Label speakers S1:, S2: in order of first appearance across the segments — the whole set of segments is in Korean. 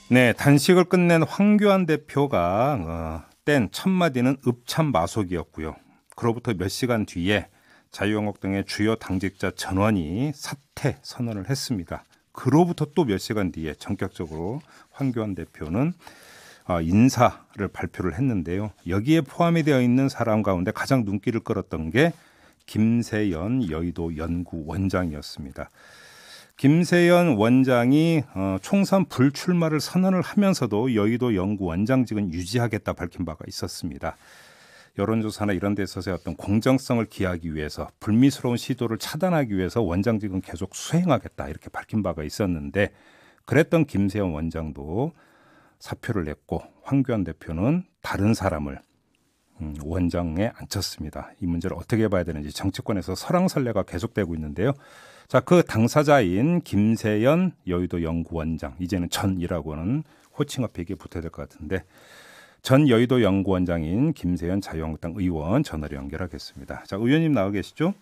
S1: 네, 단식을 끝낸 황교안 대표가 뗀 첫 마디는 읍참마속이었고요. 그로부터 몇 시간 뒤에 자유한국 등의 주요 당직자 전원이 사퇴 선언을 했습니다. 그로부터 또 몇 시간 뒤에 전격적으로 황교안 대표는 인사를 발표를 했는데요. 여기에 포함이 되어 있는 사람 가운데 가장 눈길을 끌었던 게 김세연 여의도 연구원장이었습니다. 김세연 원장이 총선 불출마를 선언을 하면서도 여의도 연구원장직은 유지하겠다 밝힌 바가 있었습니다. 여론조사나 이런 데 있어서의 어떤 공정성을 기하기 위해서 불미스러운 시도를 차단하기 위해서 원장직은 계속 수행하겠다 이렇게 밝힌 바가 있었는데 그랬던 김세연 원장도 사표를 냈고 황교안 대표는 다른 사람을 원장에 앉혔습니다. 이 문제를 어떻게 봐야 되는지 정치권에서 설왕설래가 계속되고 있는데요. 자, 그 당사자인 김세연 여의도 연구원장, 이제는 전이라고 하는 호칭 앞에 이게 붙어야 될 것 같은데 전 여의도 연구원장인 김세연 자유한국당 의원 전화로 연결하겠습니다. 자, 의원님 나와 계시죠?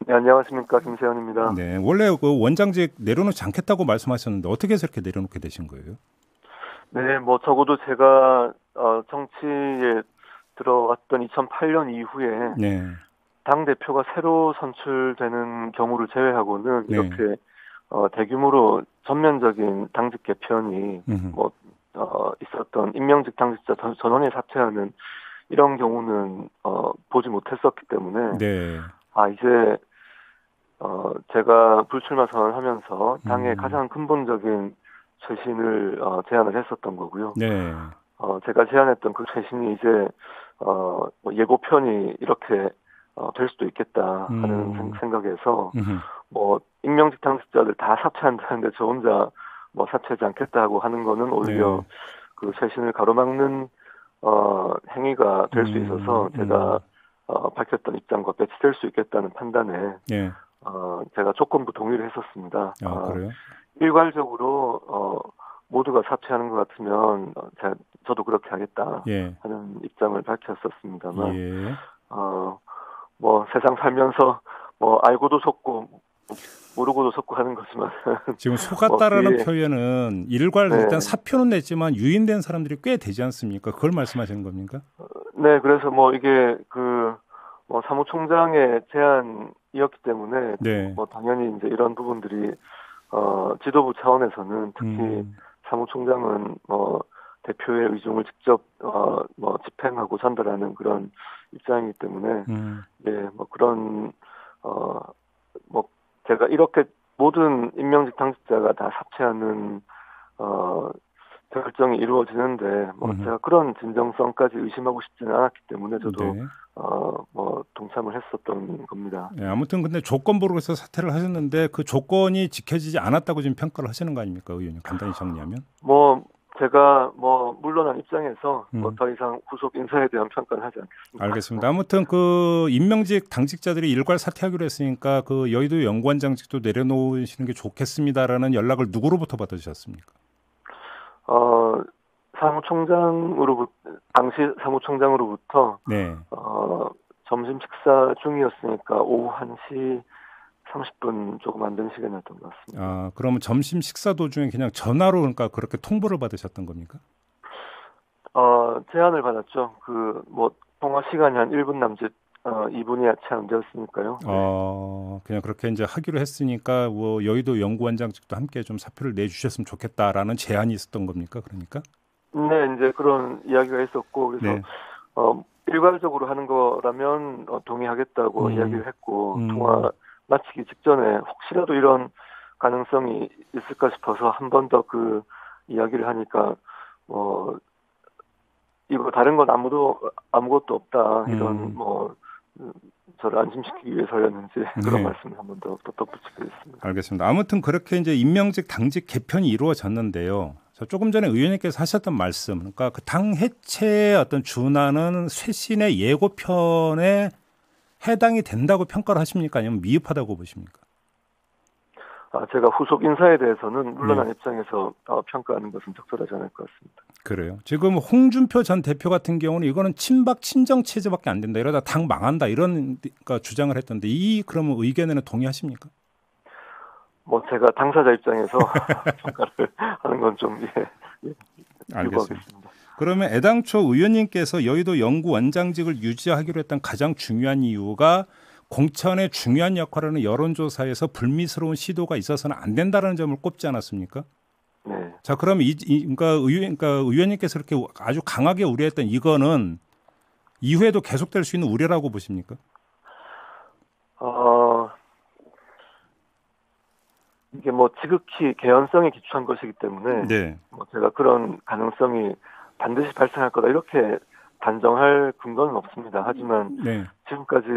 S2: 네, 안녕하십니까. 김세연입니다.
S1: 네, 원래 그 원장직 내려놓지 않겠다고 말씀하셨는데 어떻게 해서 이렇게 내려놓게 되신 거예요?
S2: 네, 뭐 적어도 제가 정치에 들어왔던 2008년 이후에
S1: 네.
S2: 당 대표가 새로 선출되는 경우를 제외하고는
S1: 네.
S2: 이렇게 대규모로 전면적인 당직 개편이 있었던 임명직 당직자 전원이 사퇴하는 이런 경우는 보지 못했었기 때문에
S1: 네.
S2: 이제 제가 불출마 선언을 하면서 당의 가장 근본적인 쇄신을 제안을 했었던 거고요.
S1: 네.
S2: 제가 제안했던 그 쇄신이 이제 뭐 예고편이 이렇게 될 수도 있겠다 하는 생각에서 뭐 임명직 당직자들 다 사퇴한다는데 저 혼자 뭐 사퇴하지 않겠다고 하는 거는 오히려
S1: 네.
S2: 그 쇄신을 가로막는 행위가 될 수 있어서 제가 밝혔던 입장과 배치될 수 있겠다는 판단에
S1: 네.
S2: 제가 조건부 동의를 했었습니다.
S1: 그래요?
S2: 일괄적으로 모두가 사퇴하는 것 같으면 저도 그렇게 하겠다
S1: 예.
S2: 하는 입장을 밝혔었습니다만
S1: 예.
S2: 뭐 세상 살면서 뭐 알고도 속고 모르고도 속고 하는 거지만
S1: 지금 속았다라는 표현은 일괄
S2: 네.
S1: 일단 사표는 냈지만 유인된 사람들이 꽤 되지 않습니까? 그걸 말씀하시는 겁니까?
S2: 네, 그래서 뭐 이게 뭐 사무총장의 제안이었기 때문에
S1: 네.
S2: 뭐 당연히 이제 이런 부분들이 지도부 차원에서는 특히 사무총장은 뭐 대표의 의중을 직접 뭐 집행하고 전달하는 그런 입장이기 때문에 예, 뭐 그런 뭐 제가 이렇게 모든 임명직 당직자가 다 사퇴하는 결정이 이루어지는데 뭐 제가 그런 진정성까지 의심하고 싶지는 않았기 때문에 저도
S1: 네.
S2: 뭐 동참을 했었던 겁니다.
S1: 네, 아무튼 근데 조건부로 해서 사퇴를 하셨는데 그 조건이 지켜지지 않았다고 지금 평가를 하시는 거 아닙니까, 의원님? 간단히 정리하면.
S2: 뭐 제가 뭐 물러난 입장에서 뭐 더 이상 후속 인사에 대한 평가는 하지 않겠습니다.
S1: 알겠습니다. 아무튼 그 임명직 당직자들이 일괄 사퇴하기로 했으니까 그 여의도 연구원장직도 내려놓으시는 게 좋겠습니다라는 연락을 누구로부터 받으셨습니까?
S2: 당시 사무총장으로부터
S1: 네.
S2: 점심 식사 중이었으니까 오후 1시 30분 조금 안 된 시간이었던 것 같습니다.
S1: 그러면 점심 식사 도중에 그냥 전화로 그러니까 그렇게 통보를 받으셨던 겁니까?
S2: 제안을 받았죠. 뭐 통화 시간이 한 1분 남짓 2분이 채 안 되었으니까요.
S1: 그냥 그렇게 이제 하기로 했으니까 뭐 여의도 연구원장직도 함께 좀 사표를 내주셨으면 좋겠다라는 제안이 있었던 겁니까? 그러니까?
S2: 네, 이제 그런 이야기가 있었고 그래서
S1: 네.
S2: 일괄적으로 하는 거라면 동의하겠다고 이야기를 했고 통화 마치기 직전에 혹시라도 이런 가능성이 있을까 싶어서 한 번 더 그 이야기를 하니까 이거 다른 건 아무것도 없다 이런 뭐 저를 안심시키기 위해서였는지 그런 말씀을 한 번 더 덧붙이겠습니다.
S1: 알겠습니다. 아무튼 그렇게 이제 임명직 당직 개편이 이루어졌는데요. 조금 전에 의원님께서 하셨던 말씀, 그러니까 그 당 해체의 어떤 준하는 쇄신의 예고편에 해당이 된다고 평가를 하십니까? 아니면 미흡하다고 보십니까?
S2: 제가 후속 인사에 대해서는 물러난 입장에서 평가하는 것은 적절하지 않을 것 같습니다.
S1: 그래요. 지금 홍준표 전 대표 같은 경우는 이거는 친박 친정 체제밖에 안 된다. 이러다 당 망한다. 이런 주장을 했던데 그러면 의견에는 동의하십니까?
S2: 뭐 제가 당사자 입장에서 평가를 하는 건 좀 예,
S1: 알겠습니다.
S2: 유보하겠습니다.
S1: 그러면 애당초 의원님께서 여의도 연구 원장직을 유지하기로 했던 가장 중요한 이유가 공천의 중요한 역할을 하는 여론조사에서 불미스러운 시도가 있어서는 안 된다는 점을 꼽지 않았습니까?
S2: 네.
S1: 자, 그럼 그러니까 의원님께서 이렇게 아주 강하게 우려했던 이거는 이후에도 계속될 수 있는 우려라고 보십니까?
S2: 이게 뭐 지극히 개연성에 기초한 것이기 때문에
S1: 네.
S2: 뭐 제가 그런 가능성이 반드시 발생할 거다 이렇게 단정할 근거는 없습니다. 하지만
S1: 네.
S2: 지금까지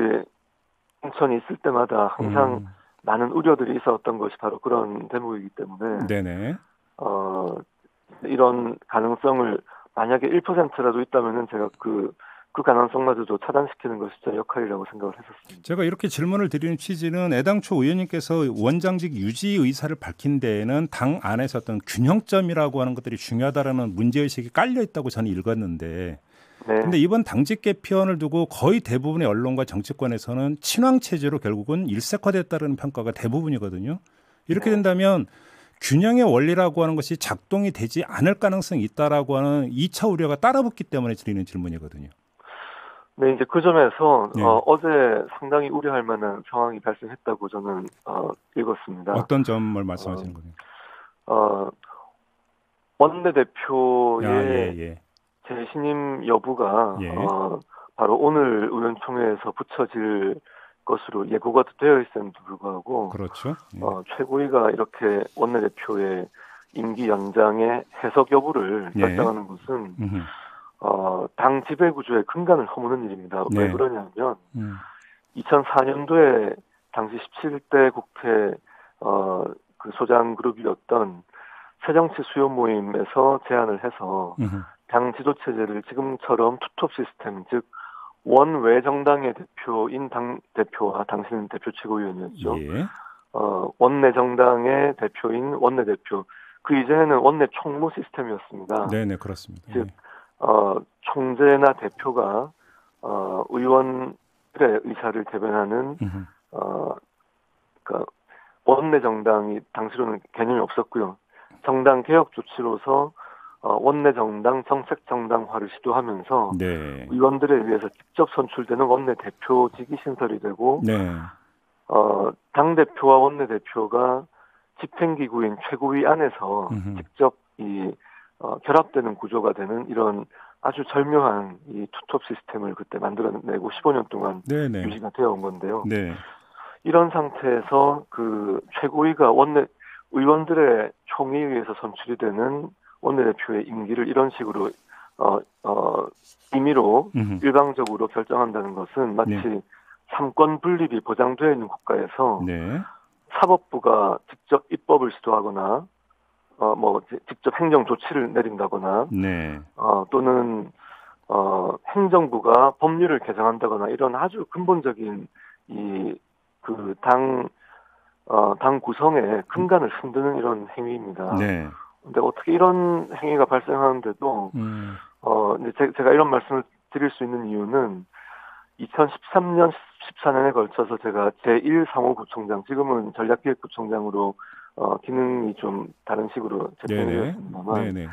S2: 공천이 있을 때마다 항상 많은 우려들이 있었던 것이 바로 그런 대목이기 때문에
S1: 네네.
S2: 이런 가능성을 만약에 1%라도 있다면은 제가 그 가능성마저도 차단시키는 것이 제 역할이라고 생각을 했었습니다.
S1: 제가 이렇게 질문을 드리는 취지는 애당초 의원님께서 원장직 유지 의사를 밝힌 데에는 당 안에서 어떤 균형점이라고 하는 것들이 중요하다라는 문제의식이 깔려 있다고 저는 읽었는데
S2: 네.
S1: 근데 이번 당직 개편을 두고 거의 대부분의 언론과 정치권에서는 친황 체제로 결국은 일색화됐다는 평가가 대부분이거든요. 이렇게 된다면 균형의 원리라고 하는 것이 작동이 되지 않을 가능성이 있다라고 하는 2차 우려가 따라붙기 때문에 드리는 질문이거든요.
S2: 네, 이제 그 점에서
S1: 네.
S2: 어제 상당히 우려할 만한 상황이 발생했다고 저는 읽었습니다.
S1: 어떤 점을 말씀하시는 거예요?
S2: 원내대표의 재신임 여부가 바로 오늘 의원총회에서 붙여질 것으로 예고가 되어 있음에도 불구하고
S1: 그렇죠.
S2: 최고위가 이렇게 원내대표의 임기 연장의 해석 여부를 결정하는 것은 당 지배구조의 근간을 허무는 일입니다. 왜 그러냐면 2004년도에 당시 17대 국회 그 소장 그룹이었던 새정치 수요 모임에서 제안을 해서 당 지도 체제를 지금처럼 투톱 시스템, 즉 원외 정당의 대표인 당 대표와 당신은 대표 최고위원이었죠. 원내 정당의 대표인 원내 대표. 그 이전에는 원내 총무 시스템이었습니다.
S1: 네네 그렇습니다.
S2: 즉 총재나 대표가 의원들의 의사를 대변하는 그러니까 원내 정당이 당시로는 개념이 없었고요. 정당 개혁 조치로서 원내 정당 정책 정당화를 시도하면서 의원들에 의해서 직접 선출되는 원내 대표직이 신설이 되고 당 대표와 원내 대표가 집행기구인 최고위 안에서 직접 결합되는 구조가 되는 이런 아주 절묘한 이 투톱 시스템을 그때 만들어내고 15년 동안 유지가 되어 온 건데요. 이런 상태에서 그 최고위가 의원들의 총의에 의해서 선출이 되는 원내대표의 임기를 이런 식으로 임의로 일방적으로 결정한다는 것은 마치 삼권 분립이 보장되어 있는 국가에서 사법부가 직접 입법을 시도하거나 직접 행정 조치를 내린다거나 또는 행정부가 법률을 개정한다거나 이런 아주 근본적인 당 구성의 근간을 흔드는 이런 행위입니다. 근데 어떻게 이런 행위가 발생하는데도 제가 이런 말씀을 드릴 수 있는 이유는 2013년, 14년에 걸쳐서 제가 제1상호구청장, 지금은 전략기획부총장으로 기능이 좀 다른 식으로 재편이 되었습니다만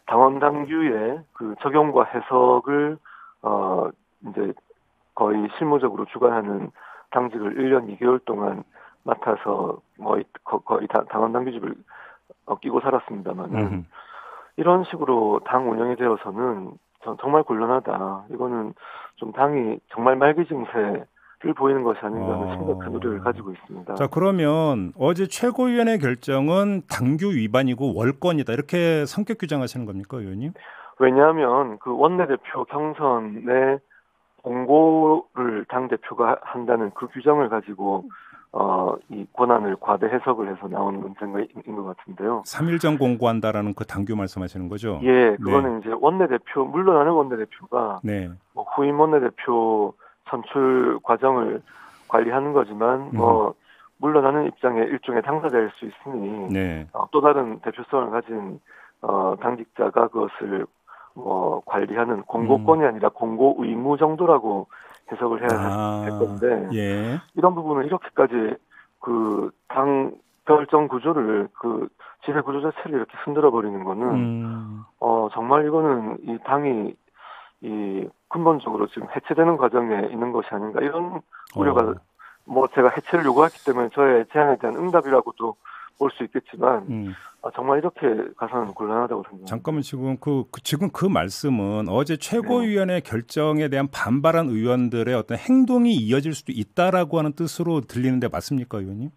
S2: 당원 당규의 그 적용과 해석을 이제 거의 실무적으로 주관하는 당직을 1년 2개월 동안 맡아서 거의 당원 당규집을 끼고 살았습니다만 이런 식으로 당 운영이 되어서는 정말 곤란하다. 이거는 좀 당이 정말 말기 증세를 보이는 것이 아닌가 하는 심각한 우려를 가지고 있습니다.
S1: 자, 그러면 어제 최고위원회 결정은 당규 위반이고 월권이다. 이렇게 성격 규정하시는 겁니까, 의원님?
S2: 왜냐하면 그 원내대표 경선에 공고를 당대표가 한다는 그 규정을 가지고 이 권한을 과대 해석을 해서 나오는 문제인 것 같은데요.
S1: 3일 전 공고한다라는 그 당규 말씀하시는 거죠?
S2: 예, 그거는 이제 원내대표, 물러나는 원내대표가 후임 원내대표 선출 과정을 관리하는 거지만 물러나는 입장의 일종의 당사자일 수 있으니 또 다른 대표성을 가진 당직자가 그것을 관리하는 공고권이 아니라 공고 의무 정도라고 해석을 해야 할 건데 이런 부분은 이렇게까지 그 당 결정 구조를 그 지배 구조 자체를 이렇게 흔들어 버리는 거는 정말 이거는 이 당이 이 근본적으로 지금 해체되는 과정에 있는 것이 아닌가 이런 우려가 뭐 제가 해체를 요구했기 때문에 저의 제안에 대한 응답이라고도 볼 수 있겠지만 정말 이렇게 가서는 곤란하다고 생각합니다.
S1: 잠깐만 지금 그 말씀은 어제 최고위원회 결정에 대한 반발한 의원들의 어떤 행동이 이어질 수도 있다라고 하는 뜻으로 들리는데 맞습니까, 의원님?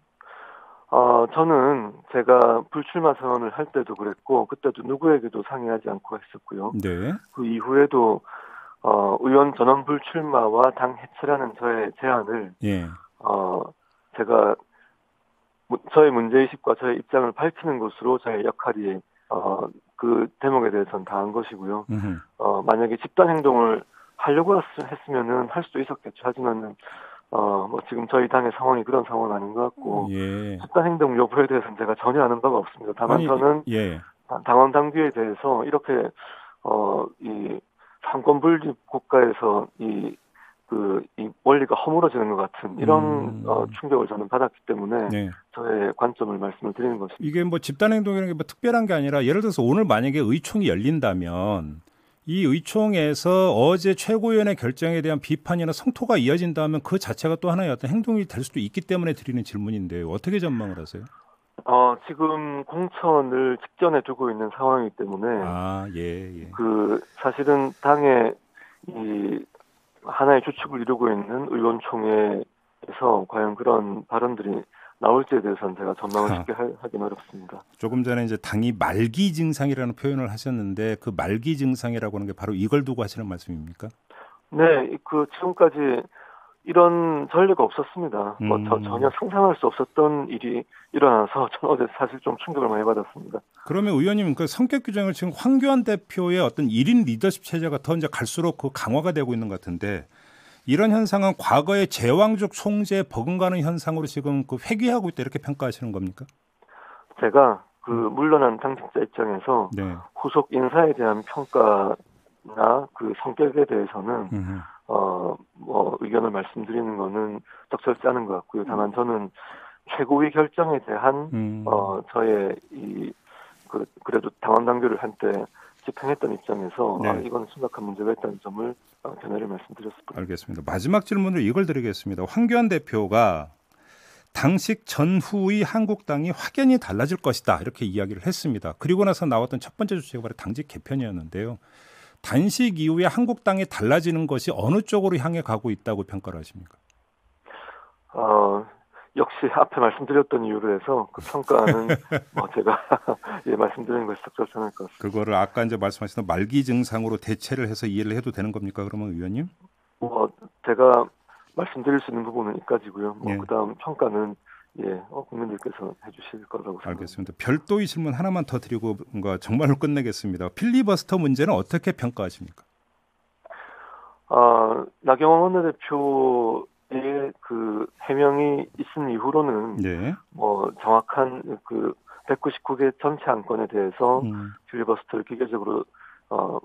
S2: 저는 제가 불출마 선언을 할 때도 그랬고 그때도 누구에게도 상의하지 않고 했었고요.
S1: 네.
S2: 그 이후에도 의원 전원 불출마와 당 해체라는 저의 제안을 제가 저의 문제의식과 저의 입장을 밝히는 것으로 저의 역할이 그 대목에 대해서는 다 한 것이고요. 만약에 집단 행동을 하려고 했으면은 할 수도 있었겠죠. 하지만은 뭐 지금 저희 당의 상황이 그런 상황은 아닌 것 같고 집단 행동 여부에 대해서는 제가 전혀 아는 바가 없습니다. 다만 저는 당원 당규에 대해서 이렇게 이 상권 분립 국가에서 이 원리가 허물어지는 것 같은 이런 충격을 저는 받았기 때문에 저의 관점을 말씀을 드리는 것입니다.
S1: 이게 뭐 집단행동이라는 게 뭐 특별한 게 아니라 예를 들어서 오늘 만약에 의총이 열린다면 이 의총에서 어제 최고위원회 결정에 대한 비판이나 성토가 이어진다면 그 자체가 또 하나의 어떤 행동이 될 수도 있기 때문에 드리는 질문인데요. 어떻게 전망을 하세요?
S2: 지금 공천을 직전에 두고 있는 상황이기 때문에 그 사실은 당의 이 하나의 주축을 이루고 있는 의원총회에서 과연 그런 발언들이 나올지에 대해서는 제가 전망을 쉽게 하긴 어렵습니다.
S1: 조금 전에 이제 당이 말기 증상이라는 표현을 하셨는데 그 말기 증상이라고 하는 게 바로 이걸 두고 하시는 말씀입니까?
S2: 네, 그 지금까지 이런 전례가 없었습니다. 전혀 상상할 수 없었던 일이 일어나서 저는 어제 사실 좀 충격을 많이 받았습니다.
S1: 그러면 의원님 그 성격 규정을 지금 황교안 대표의 어떤 1인 리더십 체제가 더 이제 갈수록 그 강화가 되고 있는 것 같은데 이런 현상은 과거의 제왕적 총재에 버금가는 현상으로 지금 그 회귀하고 있다 이렇게 평가하시는 겁니까?
S2: 제가 그 물러난 당직자 입장에서 후속 인사에 대한 평가나 그 성격에 대해서는 뭐 의견을 말씀드리는 거는 적절치 않은 것 같고요. 다만 저는 최고위 결정에 대한 저의 그래도 당원 당규를 한때 집행했던 입장에서 이건 심각한 문제가 있다는 점을 견해를 말씀드렸습니다.
S1: 알겠습니다. 마지막 질문을 이걸 드리겠습니다. 황교안 대표가 당식 전후의 한국당이 확연히 달라질 것이다 이렇게 이야기를 했습니다. 그리고 나서 나왔던 첫 번째 주제가 바로 당직 개편이었는데요. 단식 이후에 한국당이 달라지는 것이 어느 쪽으로 향해 가고 있다고 평가를 하십니까?
S2: 역시 앞에 말씀드렸던 이유로 해서 그 평가는 뭐 제가 말씀드리는 것이 적절치 않을 것 같습니다.
S1: 그거를 아까 이제 말씀하신 말기 증상으로 대체를 해서 이해를 해도 되는 겁니까? 그러면 의원님?
S2: 제가 말씀드릴 수 있는 부분은 여기까지고요. 그다음 평가는 국민들께서 해주실 거라고 생각합니다.
S1: 알겠습니다. 별도의 질문 하나만 더 드리고 정말로 끝내겠습니다. 필리버스터 문제는 어떻게 평가하십니까?
S2: 나경원 원내대표의 그 해명이 있은 이후로는 뭐 정확한 그 199개 전체 안건에 대해서 필리버스터를 기계적으로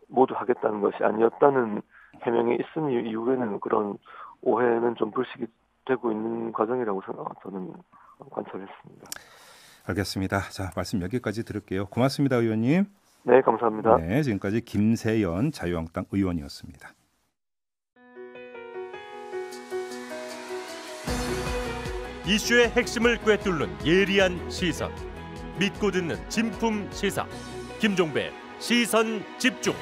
S2: 모두 하겠다는 것이 아니었다는 해명이 있은 이후에는 그런 오해는 좀 불식이 되고 있는 과정이라고 저는 관찰했습니다.
S1: 알겠습니다. 자, 말씀 여기까지 들을게요. 고맙습니다, 의원님.
S2: 네, 감사합니다.
S1: 네, 지금까지 김세연 자유한국당 의원이었습니다.
S3: 이슈의 핵심을 꿰뚫는 예리한 시선, 믿고 듣는 진품 시사, 김종배 시선 집중.